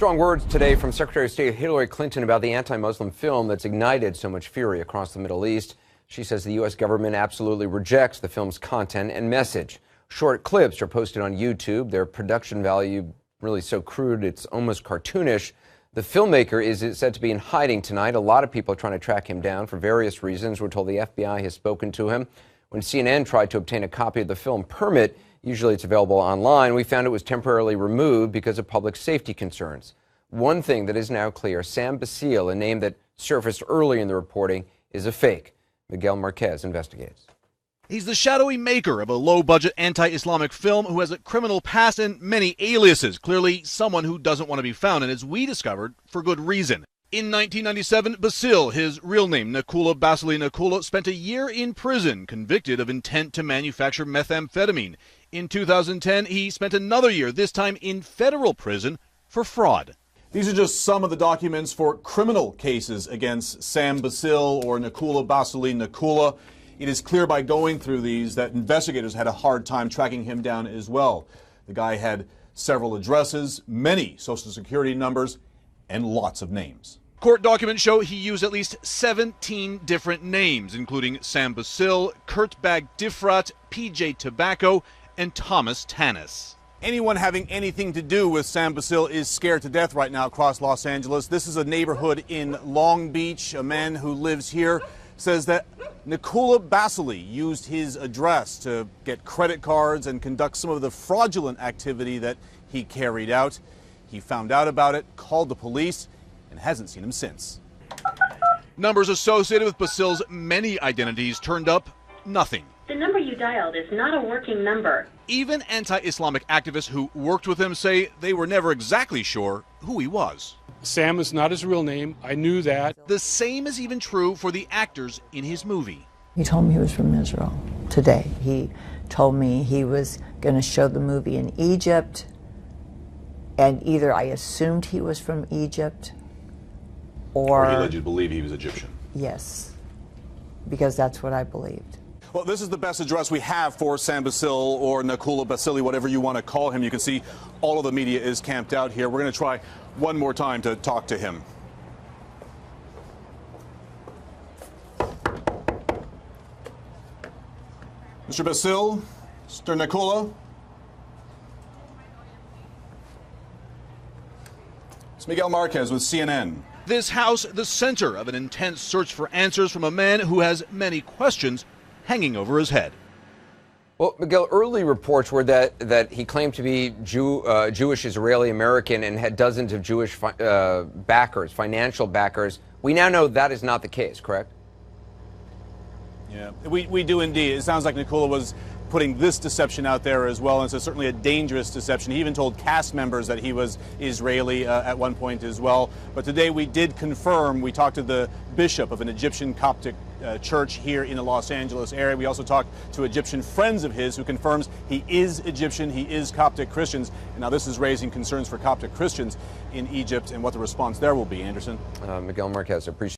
Strong words today from Secretary of State Hillary Clinton about the anti-Muslim film that's ignited so much fury across the Middle East. She says the U.S. government absolutely rejects the film's content and message. Short clips are posted on YouTube. Their production value really so crude it's almost cartoonish. The filmmaker is said to be in hiding tonight. A lot of people are trying to track him down for various reasons. We're told the FBI has spoken to him. When CNN tried to obtain a copy of the film permit, usually it's available online, we found it was temporarily removed because of public safety concerns. One thing that is now clear, Sam Bacile, a name that surfaced early in the reporting, is a fake. Miguel Marquez investigates. He's the shadowy maker of a low-budget anti-Islamic film who has a criminal past and many aliases, clearly someone who doesn't want to be found, and as we discovered, for good reason. In 1997, Bacile, his real name Nakoula Basseley Nakoula, spent a year in prison, convicted of intent to manufacture methamphetamine. In 2010, he spent another year, this time in federal prison, for fraud. These are just some of the documents for criminal cases against Sam Bacile or Nakoula Basseley Nakoula. It is clear by going through these that investigators had a hard time tracking him down as well. The guy had several addresses, many social security numbers, and lots of names. Court documents show he used at least 17 different names, including Sam Bacile, Kurt Bag Difrat, PJ Tobacco, and Thomas Tanis. Anyone having anything to do with Sam Bacile is scared to death right now across Los Angeles. This is a neighborhood in Long Beach. A man who lives here says that Nakoula Basseley used his address to get credit cards and conduct some of the fraudulent activity that he carried out. He found out about it, called the police, and hasn't seen him since. Numbers associated with Bacile's many identities turned up nothing. The number you dialed is not a working number. Even anti-Islamic activists who worked with him say they were never exactly sure who he was. Sam is not his real name. I knew that. The same is even true for the actors in his movie. He told me he was from Israel today. He told me he was going to show the movie in Egypt, and either I assumed he was from Egypt or he led you to believe he was Egyptian. Yes, because that's what I believed. Well, this is the best address we have for Sam Bacile or Nakoula Basseley, whatever you want to call him. You can see all of the media is camped out here. We're going to try one more time to talk to him. Mr. Bacile, Mr. Nakoula. It's Miguel Marquez with CNN. This house, the center of an intense search for answers from a man who has many questions hanging over his head. Well, Miguel, early reports were that he claimed to be Jewish Israeli American and had dozens of Jewish backers, financial backers. We now know that is not the case, correct? Yeah, we do indeed. It sounds like Nakoula was putting this deception out there as well, and it's certainly a dangerous deception. He even told cast members that he was Israeli at one point as well. But today we did confirm, we talked to the bishop of an Egyptian Coptic church here in the Los Angeles area. We also talked to Egyptian friends of his who confirms he is Egyptian, he is Coptic Christians. And now this is raising concerns for Coptic Christians in Egypt and what the response there will be, Anderson. Miguel Marquez, appreciate